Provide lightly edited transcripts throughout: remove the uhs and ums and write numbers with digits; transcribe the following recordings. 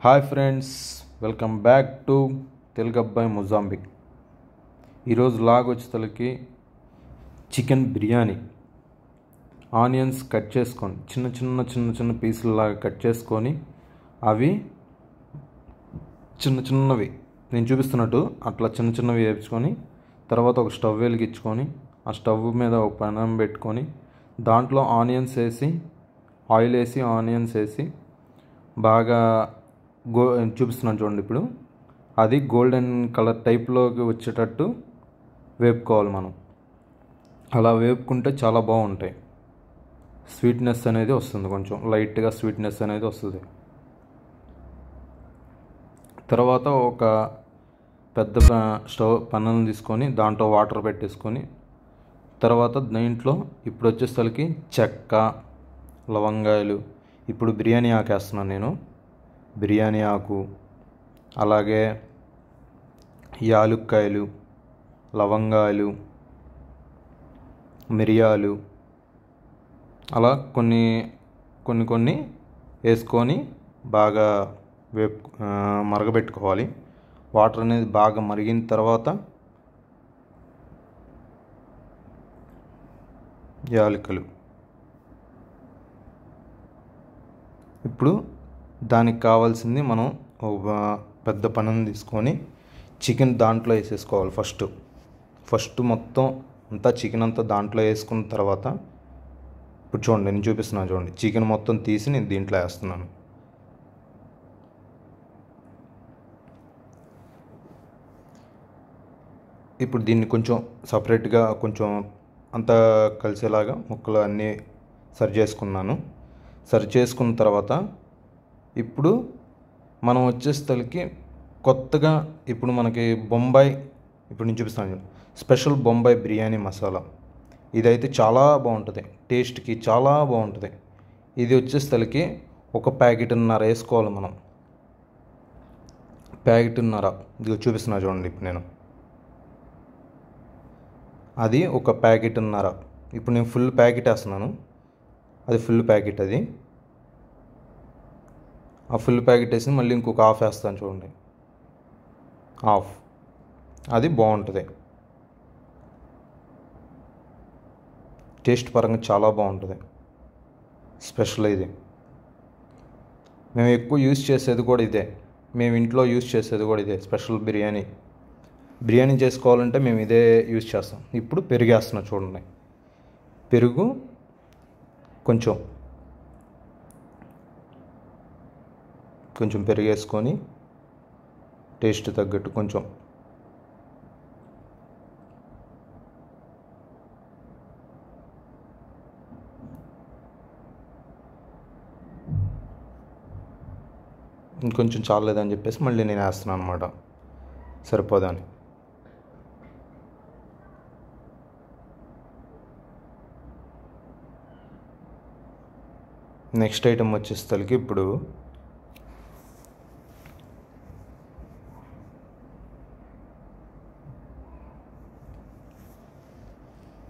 Hi friends, welcome back to Telugu అబ్బాయి Mozambique. ఈరోజు వచ్చేసరికి చికెన్ బిర్యానీ. ఆనియన్స్ కట్ చేసుకొని చిన్న పీసులలాగా కట్ చేసుకొని అవి చిన్నవి నేను చూపిస్తున్నట్టు అట్లా చిన్నవి వేయించుకొని తర్వాత ఒక స్టవ్ వెలిగించుకొని ఆ స్టవ్ మీద ఒక పెనం పెట్టుకొని దాంట్లో ఆనియన్స్ వేసి ఆయిల్ వేసి ఆనియన్స్ వేసి బాగా చూపిస్తున్నాను చూడండి. ఇప్పుడు అది గోల్డెన్ కలర్ టైప్లోకి వచ్చేటట్టు వేపుకోవాలి మనం. అలా వేపుకుంటే చాలా బాగుంటాయి. స్వీట్నెస్ అనేది వస్తుంది, కొంచెం లైట్గా స్వీట్నెస్ అనేది వస్తుంది. తర్వాత ఒక పెద్ద స్టవ్ పన్నెలు తీసుకొని దాంట్లో వాటర్ పెట్టేసుకొని తర్వాత దీంట్లో ఇప్పుడు వచ్చేసరికి చెక్క, లవంగాయలు, ఇప్పుడు బిర్యానీ ఆకు వేస్తున్నాను నేను. బిర్యానీ ఆకు, అలాగే యాలుక్కాయలు, లవంగాలు, మిరియాలు, అలా కొన్ని వేసుకొని బాగా మరగబెట్టుకోవాలి. వాటర్ అనేది బాగా మరిగిన తర్వాత యాలకులు. ఇప్పుడు దానికి కావాల్సింది మనం ఒక పెద్ద పనను తీసుకొని చికెన్ దాంట్లో వేసేసుకోవాలి. ఫస్ట్ మొత్తం అంతా చికెన్ అంతా దాంట్లో వేసుకున్న తర్వాత ఇప్పుడు చూడండి, నేను చూపిస్తున్నాను చూడండి. చికెన్ మొత్తం తీసి నేను దీంట్లో వేస్తున్నాను. ఇప్పుడు దీన్ని కొంచెం సపరేట్గా కొంచెం అంతా కలిసేలాగా ముక్కలు అన్నీ సరి చేసుకున్న తర్వాత ఇప్పుడు మనం వచ్చేసరికి కొత్తగా ఇప్పుడు మనకి ఇప్పుడు నేను చూపిస్తాను స్పెషల్ బొంబాయి బిర్యానీ మసాలా. ఇదైతే చాలా బాగుంటుంది, టేస్ట్కి చాలా బాగుంటుంది. ఇది వచ్చేసరికి ఒక ప్యాకెట్న్నర వేసుకోవాలి మనం. ప్యాకెట్న్నర ఇది చూపిస్తున్నా చూడండి. ఇప్పుడు నేను అది ఒక ప్యాకెట్న్నర. ఇప్పుడు నేను ఫుల్ ప్యాకెట్ వేస్తున్నాను. అది ఫుల్ ప్యాకెట్. అది ఆ ఫుల్ ప్యాకెట్ వేసి మళ్ళీ ఇంకొక హాఫ్ వేస్తాను చూడండి. హాఫ్. అది బాగుంటుంది, టేస్ట్ పరంగా చాలా బాగుంటుంది. స్పెషల్ ఇది. మేము ఎక్కువ యూజ్ చేసేది కూడా ఇదే. మేము ఇంట్లో యూజ్ చేసేది కూడా ఇదే. స్పెషల్ బిర్యానీ చేసుకోవాలంటే మేము ఇదే యూజ్ చేస్తాం. ఇప్పుడు పెరుగు వేస్తున్నాం చూడండి. పెరుగు కొంచెం పెరుగు వేసుకొని టేస్ట్ తగ్గట్టు కొంచెం ఇంకొంచెం చాలేదని చెప్పేసి మళ్ళీ నేను వేస్తున్నాను అనమాట, సరిపోదని. నెక్స్ట్ ఐటెం వచ్చేసరికి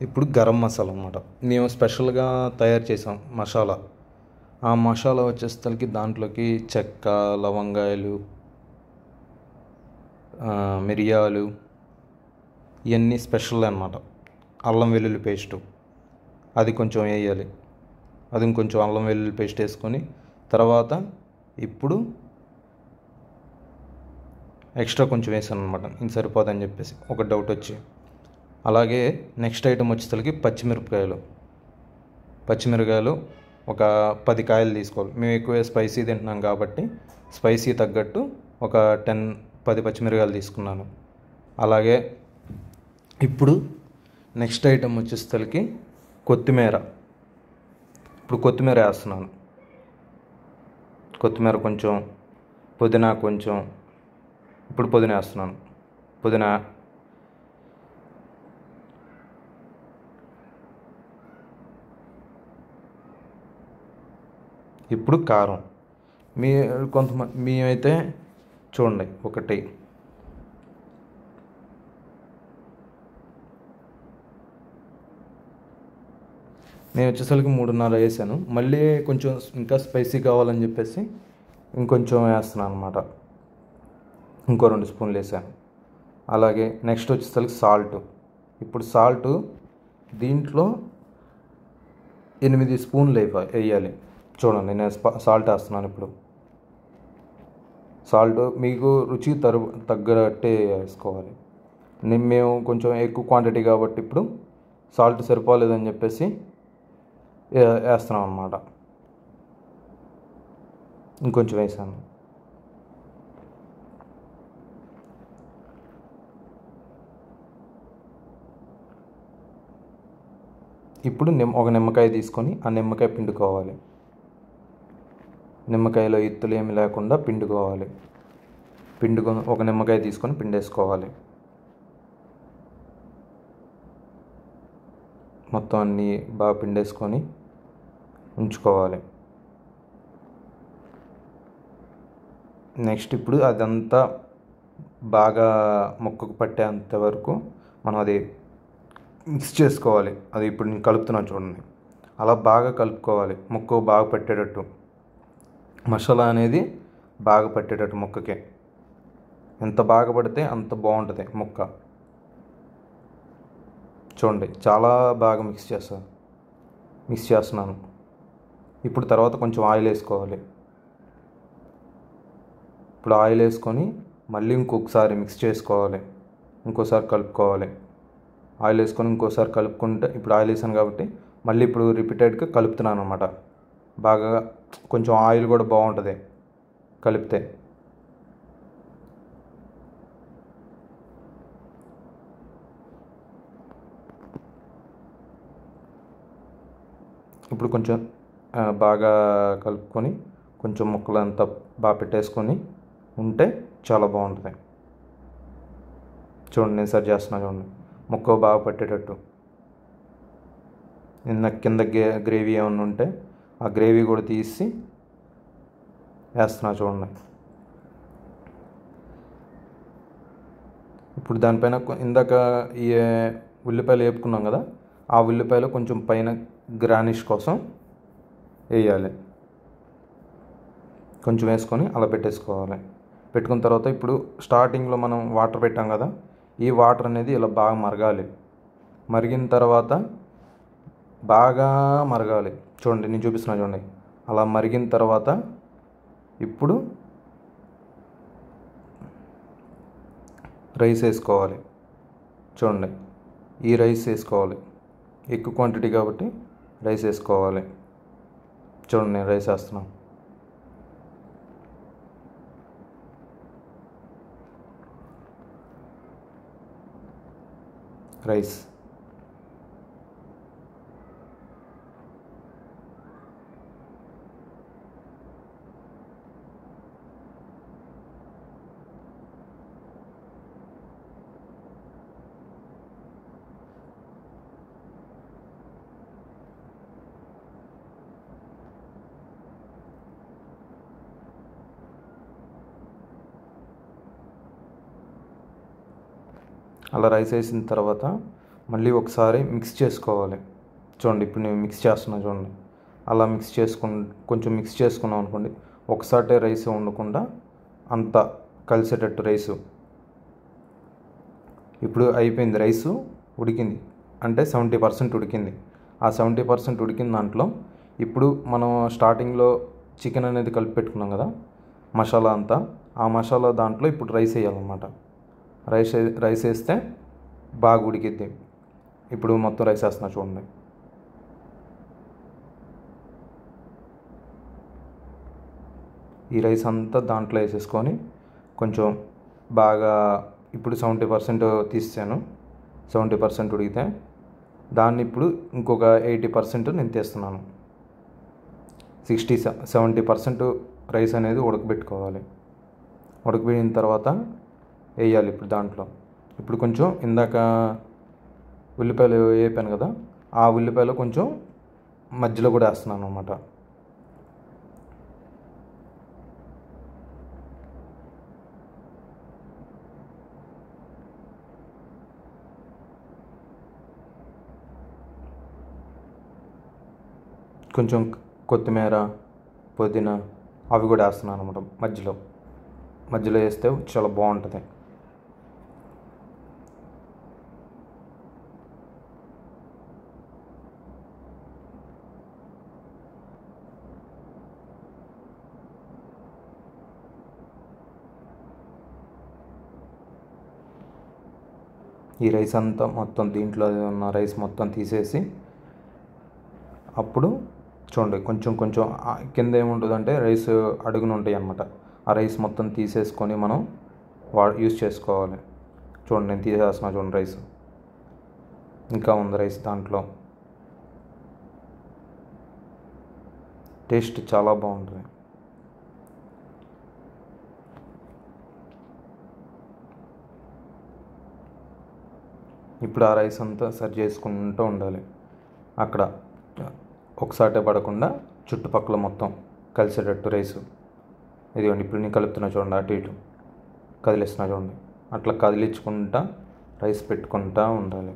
ఇప్పుడు గరం మసాలా అన్నమాట. మేము స్పెషల్గా తయారు చేసాం మసాలా. ఆ మసాలా వచ్చేసరికి దాంట్లోకి చెక్క, లవంగాయలు, మిరియాలు ఇవన్నీ స్పెషల్ అన్నమాట. అల్లం వెల్లుల్లి పేస్టు అది కొంచెం వేయాలి. అది ఇంకొంచెం అల్లం వెల్లుల్లి పేస్ట్ వేసుకొని తర్వాత ఇప్పుడు ఎక్స్ట్రా కొంచెం వేసాను అనమాట. ఇంక సరిపోదని చెప్పేసి ఒక డౌట్ వచ్చి. అలాగే నెక్స్ట్ ఐటెం వచ్చేసరికి పచ్చిమిరపకాయలు ఒక 10 కాయలు తీసుకోవాలి. మేము ఎక్కువ స్పైసీ తింటున్నాం కాబట్టి స్పైసీ తగ్గట్టు ఒక 10 పచ్చిమిరపకాయలు తీసుకున్నాను. అలాగే ఇప్పుడు నెక్స్ట్ ఐటెం వచ్చేసరికి కొత్తిమీర. ఇప్పుడు కొత్తిమీర వేస్తున్నాను. కొత్తిమీర కొంచెం, పుదీనా కొంచెం. ఇప్పుడు పుదీనా వేస్తున్నాను. పుదీనా, ఇప్పుడు కారం. మేమైతే చూడండి ఒకటి, నేను వచ్చేసరికి 3.5 వేసాను. మళ్ళీ కొంచెం ఇంకా స్పైసీ కావాలని చెప్పేసి ఇంకొంచెం వేస్తున్నాను అనమాట. ఇంకో 2 స్పూన్లు వేసాను. అలాగే నెక్స్ట్ వచ్చేసరికి సాల్ట్. ఇప్పుడు సాల్ట్ దీంట్లో 8 స్పూన్లు వేయాలి. చూడండి నేను సాల్ట్ వేస్తున్నాను. ఇప్పుడు సాల్ట్ మీకు రుచికి తగ్గట్టే వేసుకోవాలి. మేము కొంచెం ఎక్కువ క్వాంటిటీ కాబట్టి ఇప్పుడు సాల్ట్ సరిపోలేదని చెప్పేసి వేస్తున్నాం అన్నమాట. ఇంకొంచెం వేసాను. ఇప్పుడు ఒక నిమ్మకాయ తీసుకొని ఆ నిమ్మకాయ పిండుకోవాలి. నిమ్మకాయలో ఇత్తులు ఏమి లేకుండా పిండుకోవాలి. ఒక నిమ్మకాయ తీసుకొని పిండేసుకోవాలి. మొత్తం అన్నీ బాగా పిండేసుకొని ఉంచుకోవాలి. నెక్స్ట్ ఇప్పుడు అదంతా బాగా ముక్కకు పట్టేంత వరకు మనం అది మిక్స్ చేసుకోవాలి. అది ఇప్పుడు నేను కలుపుతున్నాను చూడండి. అలా బాగా కలుపుకోవాలి. ముక్క బాగా పట్టేటట్టు, మసాలా అనేది బాగా పట్టేటట్టు ముక్కకి. ఎంత బాగా పడితే అంత బాగుంటుంది ముక్క. చూడండి చాలా బాగా మిక్స్ చేస్తున్నాను. ఇప్పుడు తర్వాత కొంచెం ఆయిల్ వేసుకోవాలి. ఇప్పుడు ఆయిల్ వేసుకొని మళ్ళీ ఇంకొకసారి మిక్స్ చేసుకోవాలి. ఇంకోసారి కలుపుకోవాలి. ఆయిల్ వేసుకొని ఇంకోసారి కలుపుకుంటే, ఇప్పుడు ఆయిల్ వేసాను కాబట్టి మళ్ళీ ఇప్పుడు రిపీటెడ్గా కలుపుతున్నాను అనమాట. బాగా కొంచెం ఆయిల్ కూడా బాగుంటుంది కలిపితే. ఇప్పుడు కొంచెం బాగా కలుపుకొని కొంచెం ముక్కలు అంతా బాగా పెట్టేసుకొని ఉంటే చాలా బాగుంటుంది. చూడండి నేను సరి చేస్తున్నాను. చూడండి ముక్క బాగా పట్టేటట్టు. కింద గ్రేవీ ఏమన్నా ఉంటే ఆ గ్రేవీ కూడా తీసి వేస్తున్నా చూడండి. ఇప్పుడు దానిపైన ఇందాక ఈ ఉల్లిపాయలు వేపుకున్నాం కదా, ఆ ఉల్లిపాయలు కొంచెం పైన గార్నిష్ కోసం వేయాలి. కొంచెం వేసుకొని అలా పెట్టేసుకోవాలి. పెట్టుకున్న తర్వాత ఇప్పుడు స్టార్టింగ్లో మనం వాటర్ పెట్టాం కదా, ఈ వాటర్ అనేది ఇలా బాగా మరగాలి. మరిగిన తర్వాత బాగా మరగాలి. చూడండి నేను చూపిస్తున్నా చూడండి. అలా మరిగిన తర్వాత ఇప్పుడు రైస్ వేసుకోవాలి. చూడండి ఈ రైస్ వేసుకోవాలి. ఎక్కువ క్వాంటిటీ కాబట్టి రైస్ వేసుకోవాలి. చూడండి నేను రైస్ వేస్తున్నాను. రైస్ అలా రైస్ వేసిన తర్వాత మళ్ళీ ఒకసారి మిక్స్ చేసుకోవాలి. చూడండి ఇప్పుడు నేను మిక్స్ చేస్తున్నాను చూడండి. అలా కొంచెం మిక్స్ చేసుకున్నాం అనుకోండి, ఒకసారి రైస్ ఉండకుండా అంతా కలిసేటట్టు రైసు. ఇప్పుడు అయిపోయింది. రైసు ఉడికింది అంటే 70% ఉడికింది. ఆ 70% ఉడికిన దాంట్లో ఇప్పుడు మనం స్టార్టింగ్లో చికెన్ అనేది కలిపి పెట్టుకున్నాం కదా, మసాలా అంతా, ఆ మసాలా దాంట్లో ఇప్పుడు రైస్ వేయాలన్నమాట. రైస్ వేస్తే బాగా ఉడికిద్ది. ఇప్పుడు మొత్తం రైస్ వేస్తున్నా చూడండి. ఈ రైస్ అంతా దాంట్లో వేసేసుకొని కొంచెం బాగా ఇప్పుడు 70% తీసాను. 70% ఉడికితే దాన్ని ఇప్పుడు ఇంకొక 80% నేను తీస్తున్నాను. 70% రైస్ అనేది ఉడకబెట్టుకోవాలి. ఉడకబెట్టిన తర్వాత వేయాలి ఇప్పుడు దాంట్లో. ఇప్పుడు కొంచెం ఇందాక ఉల్లిపాయలు వేపాను కదా, ఆ ఉల్లిపాయలు కొంచెం మధ్యలో కూడా వేస్తున్నాను అన్నమాట. కొంచెం కొత్తిమీర, పుదీనా, అవి కూడా వేస్తున్నాను అనమాట మధ్యలో వేస్తే చాలా బాగుంటుంది. ఈ రైస్ అంతా మొత్తం దీంట్లో ఉన్న రైస్ మొత్తం తీసేసి అప్పుడు చూడండి కొంచెం కింద ఏముంటుందంటే రైస్ అడుగున ఉంటాయి అన్నమాట. ఆ రైస్ మొత్తం తీసేసుకొని మనం యూస్ చేసుకోవాలి. చూడండి నేను తీసేస్తున్నా చూడండి రైస్, ఇంకా ఉంది రైస్ దాంట్లో. టేస్ట్ చాలా బాగుంటుంది. ఇప్పుడు ఆ రైస్ అంతా సర్వ్ చేసుకుంటూ ఉండాలి. అక్కడ ఒకసారి పడకుండా చుట్టుపక్కల మొత్తం కలిసేటట్టు రైసు. ఇదిగోండి ఇప్పుడు నేను కలుపుతున్నా చూడండి, అటు ఇటు కదిలిస్తున్నా చూడండి. అట్లా కదిలించుకుంటా రైస్ పెట్టుకుంటూ ఉండాలి.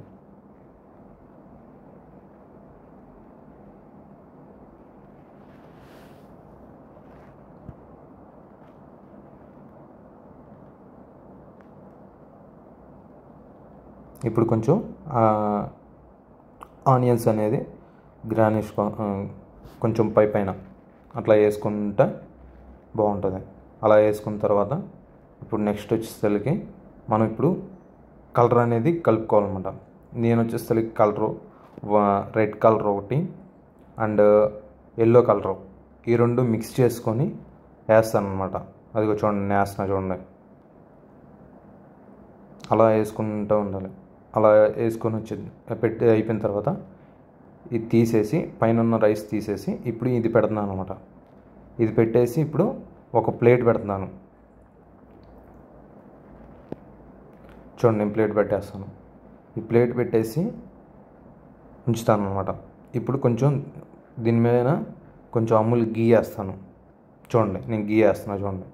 ఇప్పుడు కొంచెం ఆనియన్స్ అనేది గ్రానిష్ కొంచెం పైన అట్లా వేసుకుంటే బాగుంటుంది. అలా వేసుకున్న తర్వాత ఇప్పుడు నెక్స్ట్ వచ్చేసరికి మనం ఇప్పుడు కలర్ అనేది కలుపుకోవాలన్నమాట. నేను వచ్చేసరికి కలరు రెడ్ కలర్ ఒకటి అండ్ ఎల్లో కలరు, ఈ రెండు మిక్స్ చేసుకొని వేస్తాను అనమాట. అదిగో చూడండి నేను వేస్తున్నా చూడండి. అలా వేసుకుంటూ ఉండాలి. అలా వేసుకొని వచ్చి పెట్టి అయిపోయిన తర్వాత ఇది తీసేసి పైన ఉన్న రైస్ తీసేసి ఇప్పుడు ఇది పెడుతున్నాను అనమాట. ఇది పెట్టేసి ఇప్పుడు ఒక ప్లేట్ పెడుతున్నాను. చూడండి నేను ప్లేట్ పెట్టేస్తాను. ఈ ప్లేట్ పెట్టేసి ఉంచుతాను అనమాట. ఇప్పుడు కొంచెం దీని మీద కొంచెం అమూల్ గీ వేస్తాను. చూడండి నేను గీ వేస్తున్నా చూడండి.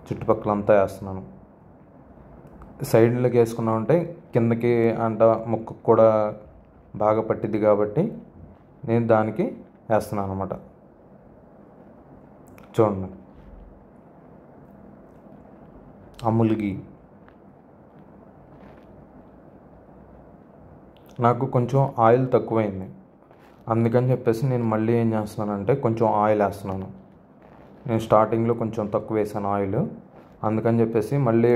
చుట్టుపక్కల అంతా వేస్తున్నాను. సైడ్లోకి వేసుకున్నామంటే కిందకి అంట ముక్కకు కూడా బాగా పట్టిద్ది కాబట్టి నేను దానికి వేస్తున్నాను అనమాట. చూడండి అమూల్ గీ. నాకు కొంచెం ఆయిల్ తక్కువైంది, అందుకని చెప్పేసి నేను మళ్ళీ ఏం చేస్తున్నానంటే కొంచెం ఆయిల్ వేస్తున్నాను. నేను స్టార్టింగ్లో కొంచెం తక్కువ వేసాను ఆయిల్, అందుకని చెప్పేసి మళ్ళీ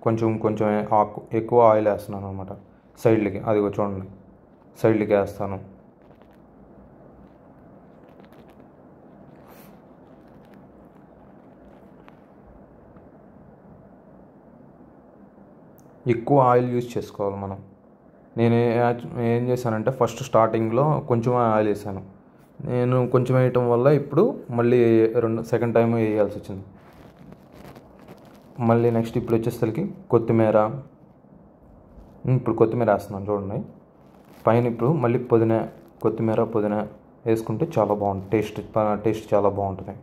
కొంచెం ఎక్కువ ఆయిల్ వేస్తున్నాను అనమాట సైడ్లకి. అదిగో చూడండి సైడ్లకి వేస్తాను. ఎక్కువ ఆయిల్ యూజ్ చేసుకోవాలి మనం. నేను ఏం చేశానంటే ఫస్ట్ స్టార్టింగ్లో కొంచెం ఆయిల్ వేసాను. నేను కొంచెం వేయటం వల్ల ఇప్పుడు మళ్ళీ సెకండ్ టైం వేయాల్సి వచ్చింది. మళ్ళీ నెక్స్ట్ ఇప్పుడు వచ్చేసరికి కొత్తిమీర వేస్తున్నాను చూడండి పైన. ఇప్పుడు మళ్ళీ కొత్తిమీర పుదీనా వేసుకుంటే చాలా బాగుంటుంది. టేస్ట్ చాలా బాగుంటుంది.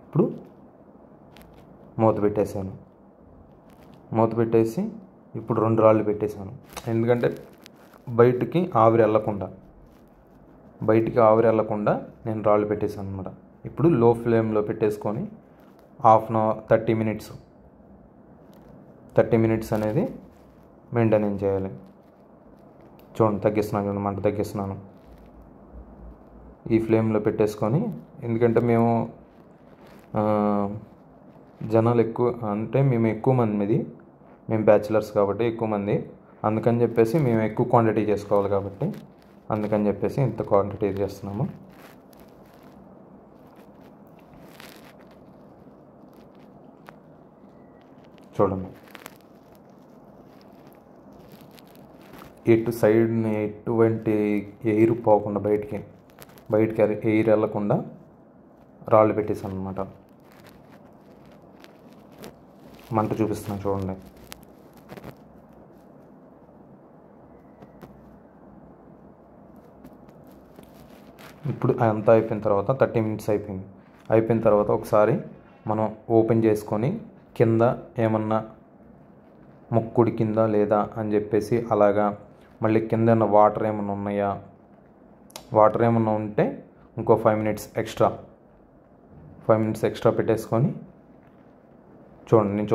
ఇప్పుడు మూత పెట్టేసి ఇప్పుడు 2 రాళ్ళు పెట్టేశాను. ఎందుకంటే బయటికి ఆవిరి వెళ్ళకుండా నేను రాళ్ళు పెట్టేశాను అనమాట. ఇప్పుడు లో ఫ్లేమ్లో పెట్టేసుకొని 30 మినిట్స్ అనేది మెయింటైన్ చేయాలి. చూడండి మంట తగ్గిస్తున్నాను. ఈ ఫ్లేమ్లో పెట్టేసుకొని, ఎందుకంటే మేము జనాలు ఎక్కువ అంటే మేము ఎక్కువ మంది, మేము బ్యాచిలర్స్ కాబట్టి ఎక్కువ మంది, అందుకని చెప్పేసి మేము ఎక్కువ క్వాంటిటీ చేసుకోవాలి కాబట్టి అందుకని చెప్పేసి ఇంత క్వాంటిటీ చేస్తున్నాము. చూడండి సైడ్ని ఎటువంటి ఎయిర్ పోకుండా బయటికి ఎయిర్ వెళ్ళకుండా రాళ్ళు పెట్టేసాను అనమాట. మంట చూపిస్తున్నాను చూడండి. ఇప్పుడు అంతా అయిపోయిన తర్వాత 30 మినిట్స్ అయిపోయిన తర్వాత ఒకసారి మనం ఓపెన్ చేసుకొని కింద ఏమన్నా ముక్కుడి కింద లేదా అని చెప్పేసి అలాగా మళ్ళీ కింద ఉన్న వాటర్ ఏమన్నా ఉన్నాయా, వాటర్ ఏమన్నా ఉంటే ఇంకో 5 మినిట్స్ ఎక్స్ట్రా పెట్టేసుకొని చూడండి. నేను